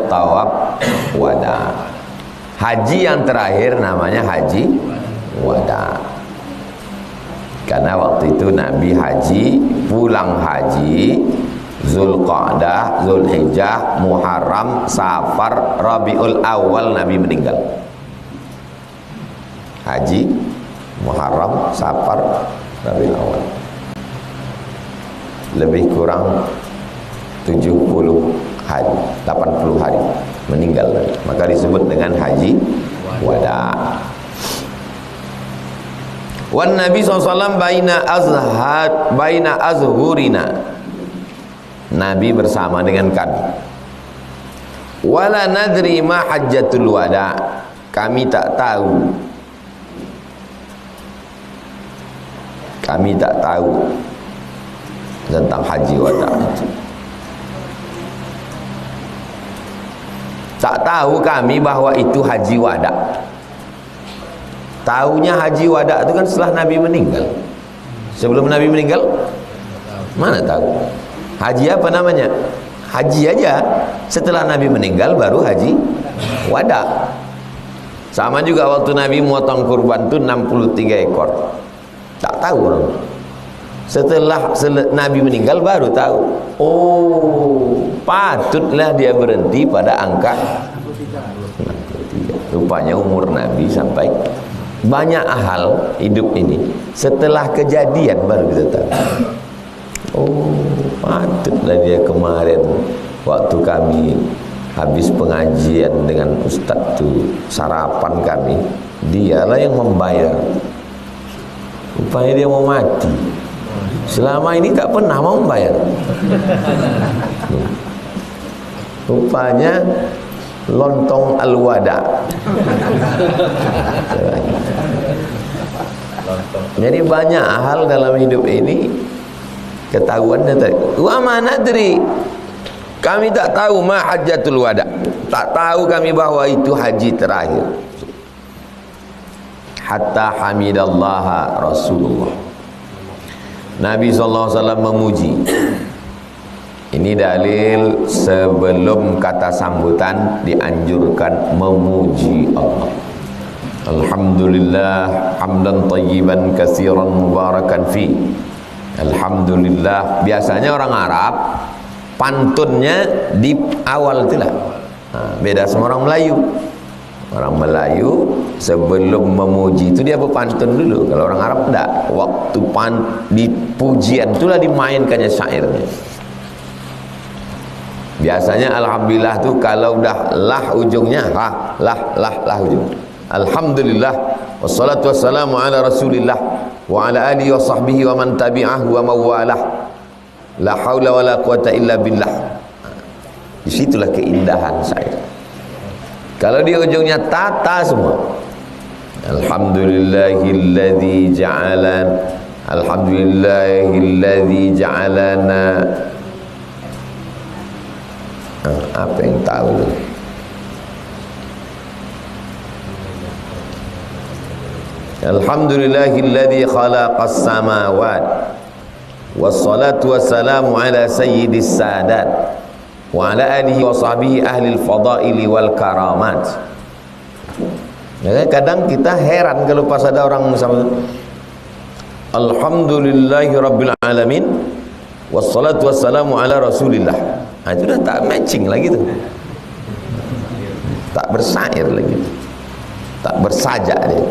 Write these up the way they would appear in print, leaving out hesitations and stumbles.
tawaf wada. Haji yang terakhir namanya haji wada. Karena waktu itu Nabi haji, pulang haji Zulqa'dah, Zulhijjah, Muharram, Safar, Rabiul Awal Nabi meninggal. Haji, Muharram, Safar, Rabiul Awal. Lebih kurang 70 hari, 80 hari meninggal. Maka disebut dengan haji wada. Wan Nabi SAW baina azhurina. Nabi bersama dengan kami. Wala nadri ma hajjatul wada. Kami tak tahu. Kami tak tahu tentang haji wada. Tak tahu kami bahwa itu haji wada. Taunya haji wada itu kan setelah Nabi meninggal. Sebelum Nabi meninggal, mana tahu. Haji apa namanya? Haji aja. Setelah Nabi meninggal baru haji wada. Sama juga waktu Nabi memotong kurban itu 63 ekor. Tak tahu orang. Setelah Nabi meninggal baru tahu. Oh, patutlah dia berhenti pada angka 63. Rupanya umur Nabi sampai banyak hal hidup ini setelah kejadian baru kita tahu. Oh, patutlah dia kemarin waktu kami habis pengajian dengan Ustadz tu sarapan kami, dialah yang membayar. Rupanya dia mau mati. Selama ini tak pernah mau membayar. Rupanya lontong al-wada. Jadi banyak hal dalam hidup ini ketahuannya tadi. Wa ma nadri. Kami tak tahu ma hajjatul wada. Tak tahu kami bahwa itu haji terakhir. Hatta hamidallaha Rasulullah. Nabi SAW memuji. Ini dalil sebelum kata sambutan dianjurkan memuji Allah. Alhamdulillah hamdan tayyiban katsiran mubarakan fi. Alhamdulillah. Biasanya orang Arab pantunnya di awal itulah. Beda sama orang Melayu. Orang Melayu sebelum memuji itu dia berpantun dulu. Kalau orang Arab enggak. Waktu di pujian itulah dimainkannya syairnya. Biasanya alhamdulillah tuh kalau udah lah ujungnya lah ujung. Alhamdulillah wassalatu wassalamu ala Rasulillah wa ala alihi wa sahbihi wa man tabi'ahu wa mawalah. La haula wala quwata illa billah. Disitulah keindahan syair. Kalau di ujungnya tata semua. Alhamdulillahilladzi ja'alana. Apa yang tahu? Alhamdulillahilladzi khalaqas samawat. Wassalatu wassalamu ala sayyidis sadat wa ala alihi wa sahbihi ahlil fadaili wal karamat. Ya, kadang kita heran kalau pas ada orang sama Alhamdulillahi rabbil alamin wassalatu wassalamu ala Rasulillah. Nah, itu dah tak matching lagi tuh. Tak bersair lagi. Tak bersajak dia.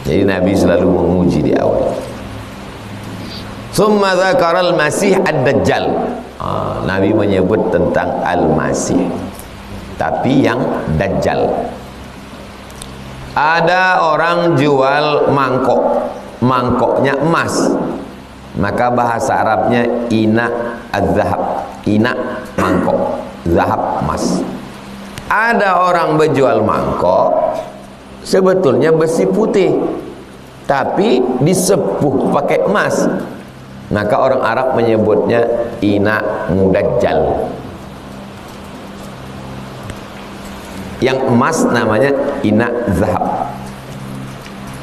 Jadi Nabi selalu memuji di awal. Summa dzakara al-Masih ad-Dajjal. Nabi menyebut tentang al-Masih. Tapi yang Dajjal. Ada orang jual mangkok. Mangkoknya emas. Maka bahasa Arabnya ina az-zahab. Ina mangkok, zahab emas. Ada orang berjual mangkok sebetulnya besi putih tapi disepuh pakai emas. Maka orang Arab menyebutnya ina mudajjal. Yang emas namanya ina zahab.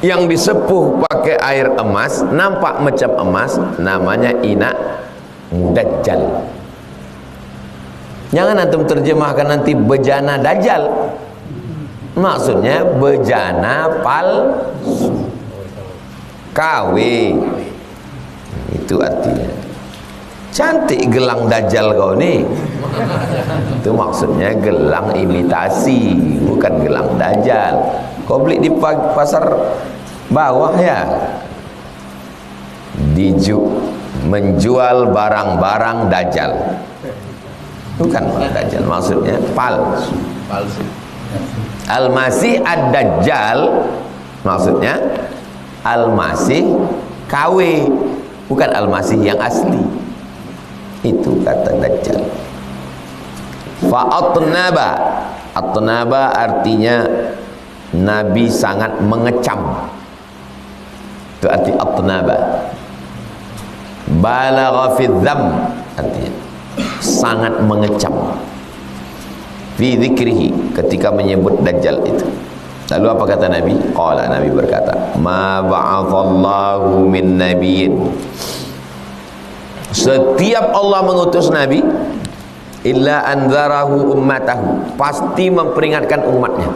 Yang disepuh pakai air emas, nampak macam emas, namanya ina mudajjal. Jangan antum terjemahkan nanti bejana dajjal. Maksudnya bejana KW. Itu artinya. Cantik gelang dajjal kau nih. Itu maksudnya gelang imitasi, bukan gelang dajjal. Kau beli di pasar bawah ya. Menjual barang-barang dajjal. Bukan dajjal, maksudnya palsu. Al-Masih ad-Dajjal maksudnya Al-Masih KW, bukan Al-Masih yang asli. Itu kata Dajjal. Fa'atnaba. Atnaba artinya Nabi sangat mengecam. Itu arti atnaba. Balagha fi dzam, artinya sangat mengecam. Fi dzikrihi, ketika menyebut Dajjal itu. Lalu apa kata Nabi? Qala, Nabi berkata, ma ba'athallahu min nabiyyin. Setiap Allah mengutus Nabi, illa anzarahu ummatahu, pasti memperingatkan umatnya.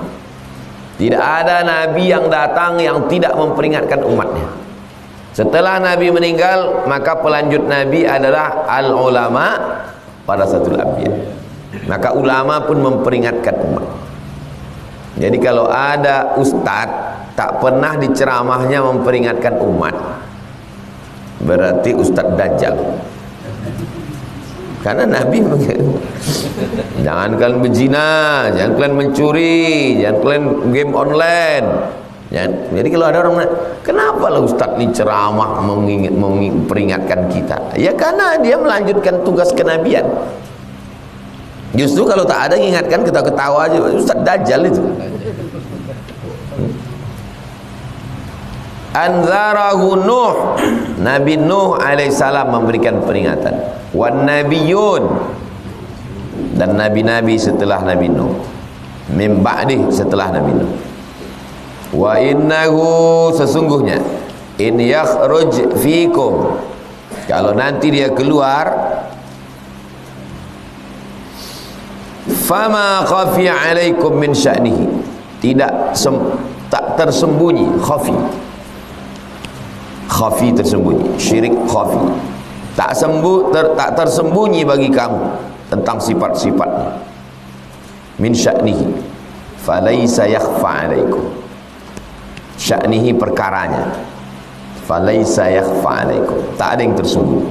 Tidak ada Nabi yang datang yang tidak memperingatkan umatnya. Setelah Nabi meninggal, maka pelanjut Nabi adalah al-ulama warasatul anbiya. Maka ulama pun memperingatkan umat. Jadi kalau ada ustadz tak pernah di ceramahnya memperingatkan umat, berarti ustadz Dajjal. Karena Nabi jangan kalian berzina, jangan kalian mencuri, jangan kalian game online. Jadi kalau ada orang, kenapa lah ustadz ini ceramah memperingatkan kita? Ya karena dia melanjutkan tugas kenabian. Justru kalau tak ada mengingatkan, kita ketawa aja, ustadz Dajjal itu. Anzarahu Nuh, Nabi Nuh alaihissalam memberikan peringatan. Wan nabiyun, dan nabi-nabi setelah Nabi Nuh, min ba'dih, setelah Nabi Nuh. Wa innahu, sesungguhnya, in yakhruj fikum, kalau nanti dia keluar, fama khafiya alaikum min sya'nihi, tak tersembunyi, khafi tersembunyi, syirik khafi, tak tersembunyi bagi kamu tentang sifat-sifatnya. Min sya'nihi falaysa yakhfa alaikum, sya'nihi perkaranya, falaysa yakhfa alaikum, tak ada yang tersembunyi.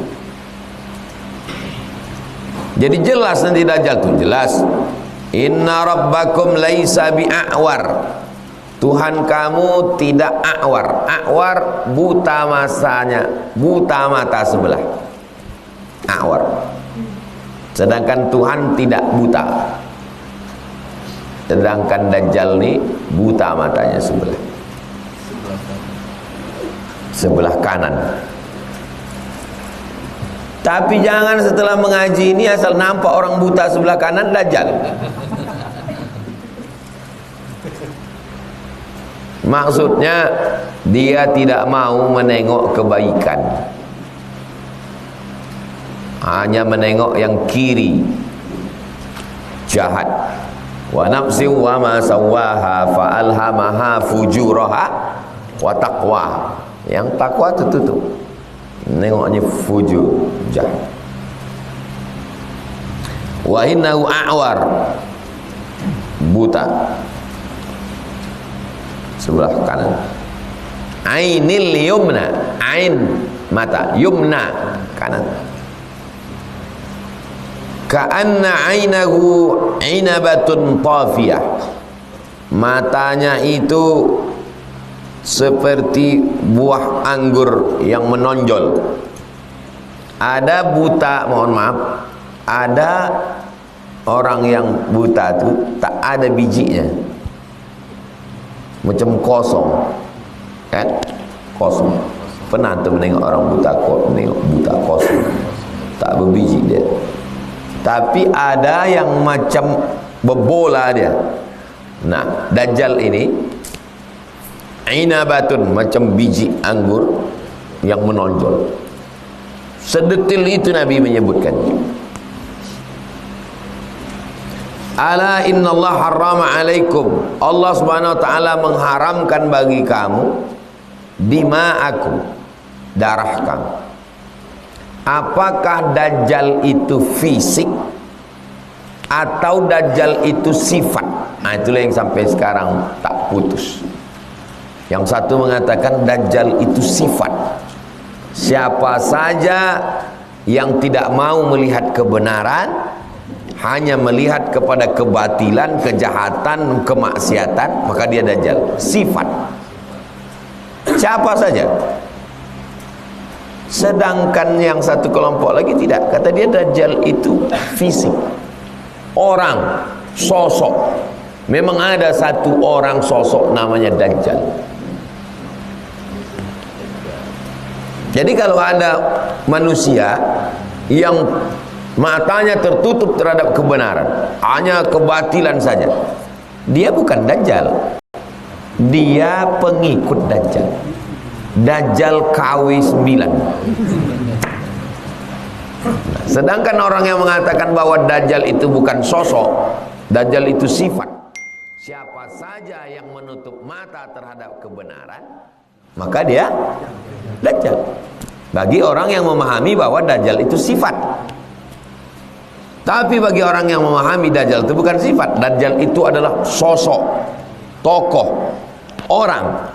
Jadi jelas nanti Dajjal itu jelas. Inna rabbakum laisa bi'a'war, Tuhan kamu tidak a'war. A'war buta masanya, buta mata sebelah. A'war. Sedangkan Tuhan tidak buta. Sedangkan Dajjal ini buta matanya sebelah. Sebelah kanan. Tapi jangan setelah mengaji ini asal nampak orang buta sebelah kanan Dajjal. Maksudnya dia tidak mau menengok kebaikan, hanya menengok yang kiri, jahat. Wa nafsi wa ma sawaha fa alhamaha fujuraha wa taqwa. Yang takwa itu tutup, nengoknya fujur, jahat. Wa innahu a'war, buta sebelah kanan. Ainil yumna, ain mata, yumna kanan. Ka'anna ainahu inabatun tafiyah, matanya itu seperti buah anggur yang menonjol. Ada buta, mohon maaf, ada orang yang buta itu tak ada bijinya, macam kosong, kan? Kosong. Pernah tuh menengok orang buta, menengok buta kosong, tak berbiji dia. Tapi ada yang macam bebola dia. Nah, Dajjal ini inabatun, macam biji anggur yang menonjol. Sedetil itu Nabi menyebutkan. Ala innallaha harrama alaikum, Allah subhanahu wa ta'ala mengharamkan bagi kamu dima'akum, darah kamu. Apakah Dajjal itu fisik atau Dajjal itu sifat? Nah, itulah yang sampai sekarang tak putus. Yang satu mengatakan Dajjal itu sifat. Siapa saja yang tidak mau melihat kebenaran, hanya melihat kepada kebatilan, kejahatan, kemaksiatan, maka dia Dajjal. Sifat. Siapa saja. Sedangkan yang satu kelompok lagi tidak. Kata dia Dajjal itu fisik. Orang, sosok. Memang ada satu orang sosok namanya Dajjal. Jadi kalau ada manusia yang matanya tertutup terhadap kebenaran, hanya kebatilan saja, dia bukan Dajjal, dia pengikut Dajjal. Dajjal KW9. Sedangkan orang yang mengatakan bahwa Dajjal itu bukan sosok, Dajjal itu sifat. Siapa saja yang menutup mata terhadap kebenaran, maka dia Dajjal. Bagi orang yang memahami bahwa Dajjal itu sifat. Tapi bagi orang yang memahami Dajjal itu bukan sifat, Dajjal itu adalah sosok, tokoh, orang.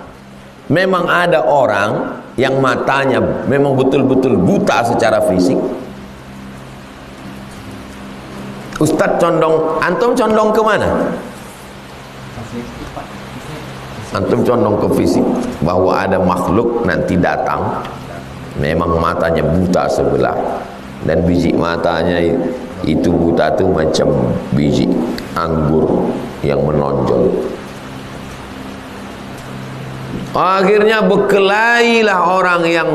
Memang ada orang yang matanya memang betul-betul buta secara fisik. Ustadz condong, antum condong ke mana? Antum condong ke fisik, bahwa ada makhluk nanti datang, memang matanya buta sebelah, dan biji matanya itu buta itu macam biji anggur yang menonjol. Akhirnya berkelailah orang yang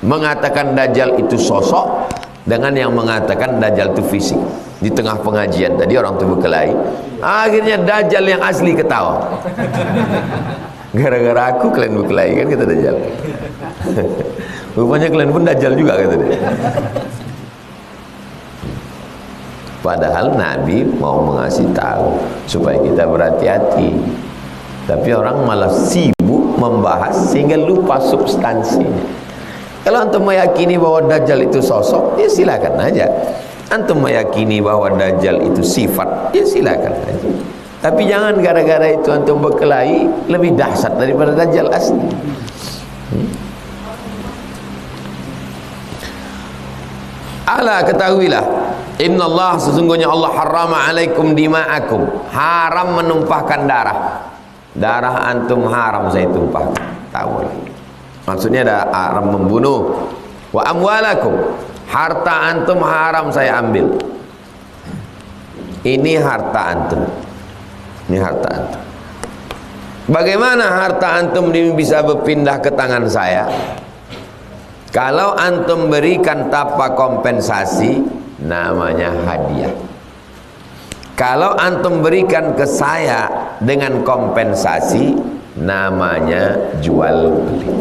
mengatakan Dajjal itu sosok dengan yang mengatakan Dajjal itu fisik. Di tengah pengajian tadi orang itu berkelahi. Akhirnya Dajjal yang asli ketawa. Gara-gara aku kalian berkelahi, kan kata Dajjal. Rupanya kalian pun Dajjal juga, kata dia. Padahal Nabi mau mengasih tahu supaya kita berhati-hati. Tapi orang malah sibuk membahas sehingga lupa substansinya. Kalau antum meyakini bahwa Dajjal itu sosok, ya silakan aja. Antum meyakini bahwa Dajjal itu sifat, ya silakan aja. Tapi jangan gara-gara itu antum berkelahi lebih dahsyat daripada Dajjal asli. Ala, ketahuilah, innallaha, sesungguhnya Allah harrama alaikum dima'akum, haram menumpahkan darah. Darah antum haram saya tumpahkan. Tahu lagi. Maksudnya ada haram membunuh. Wa amwalakum, harta antum haram saya ambil. Ini harta antum. Ini harta antum. Bagaimana harta antum ini bisa berpindah ke tangan saya? Kalau antum berikan tanpa kompensasi, namanya hadiah. Kalau antum berikan ke saya dengan kompensasi, namanya jual beli.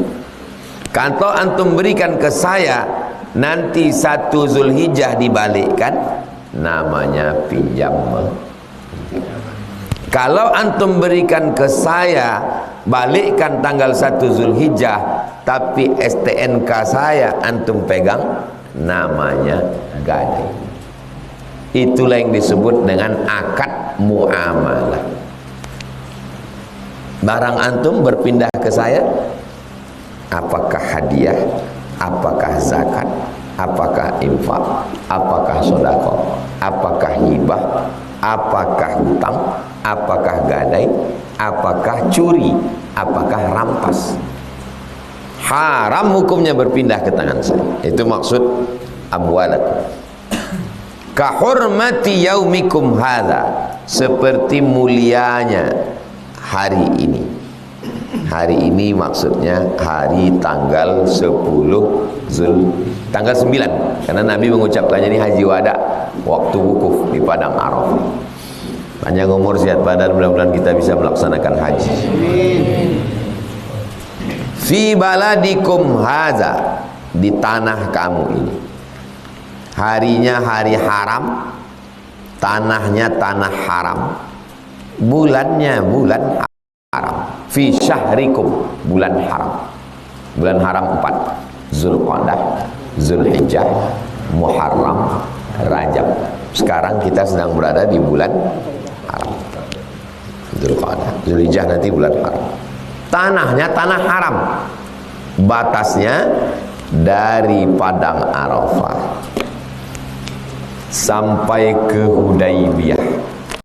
Kalau antum berikan ke saya, nanti 1 Zulhijjah dibalikkan, namanya pinjam. Kalau antum berikan ke saya, balikkan tanggal 1 Zulhijjah, tapi STNK saya antum pegang, namanya gadai. Itulah yang disebut dengan akad muamalah. Barang antum berpindah ke saya, apakah hadiah, apakah zakat, apakah infak, apakah sedekah, apakah hibah, apakah hutang, apakah gadai, apakah curi, apakah rampas. Haram hukumnya berpindah ke tangan saya. Itu maksud amwalakum. Kahurmati yaumikum hadza, seperti mulianya hari ini. Hari ini maksudnya hari tanggal 10 tanggal 9, karena Nabi mengucapkannya ini haji wada, waktu wukuf di padang Arafah. Panjang umur, sehat badan, mudah-mudahan kita bisa melaksanakan haji. Fi baladikum hadza, di tanah kamu ini. Harinya hari haram, tanahnya tanah haram, bulannya bulan haram. Fi syahrikum, bulan haram. Bulan haram 4, Zulqa'dah, Zulhijjah, Muharram, Rajab. Sekarang kita sedang berada di bulan haram. Zulqa'dah, Zulhijjah, nanti bulan haram. Tanahnya tanah haram, batasnya dari Padang Arafah sampai ke Hudaybiyah.